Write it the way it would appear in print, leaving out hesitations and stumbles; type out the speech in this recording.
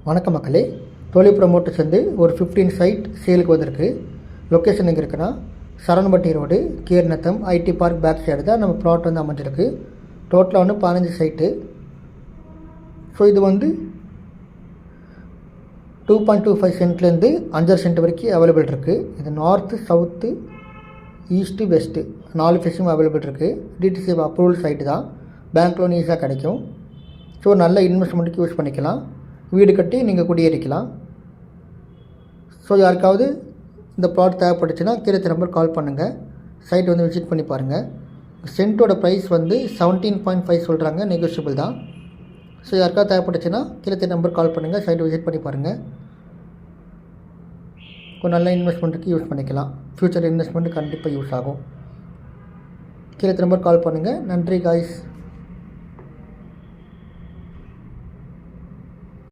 வணக்கம் மக்களே, தொழில் ப்ரமோட்டர்ஸ் வந்து ஒரு 15 சைட் சேலுக்கு வந்திருக்கு. லொக்கேஷன் எங்கே இருக்குன்னா Saravanampatti road, Keeranatham IT park back side தான் நம்ம ப்ளாட் வந்து அமைஞ்சிருக்கு. டோட்டலாக வந்து 15 சைட்டு. ஸோ இது வந்து 2.25 சென்ட்லேருந்து 5 சென்ட் வரைக்கும் அவைலபிள் இருக்குது. இது நார்த்து, சவுத்து, ஈஸ்ட்டு, வெஸ்ட்டு 4 ஃபேஸும் அவைலபிள் இருக்குது. டிடிசி அப்ரூவல் சைட்டு தான். பேங்க் லோன் ஈஸியாக கிடைக்கும். ஸோ நல்ல இன்வெஸ்ட்மெண்ட்டுக்கு யூஸ் பண்ணிக்கலாம். வீடு கட்டி நீங்கள் குடியேறிக்கலாம். ஸோ யாருக்காவது இந்த ப்ளாட் தேவைப்பட்டுச்சுன்னா கீழே நம்பர் கால் பண்ணுங்கள். சைட் வந்து விசிட் பண்ணி பாருங்கள். சென்ட்டோட ப்ரைஸ் வந்து 17.5 சொல்கிறாங்க, நெகோஷியபிள் தான். ஸோ யாருக்காவது தேவைப்பட்டுச்சுன்னா கீழே நம்பர் கால் பண்ணுங்கள், சைட் விசிட் பண்ணி பாருங்கள். ஒரு நல்ல இன்வெஸ்ட்மெண்ட்டுக்கு யூஸ் பண்ணிக்கலாம். ஃப்யூச்சர் இன்வெஸ்ட்மெண்ட்டு கண்டிப்பாக யூஸ் ஆகும். கீழே நம்பர் கால் பண்ணுங்கள். நன்றி காய்ஸ்.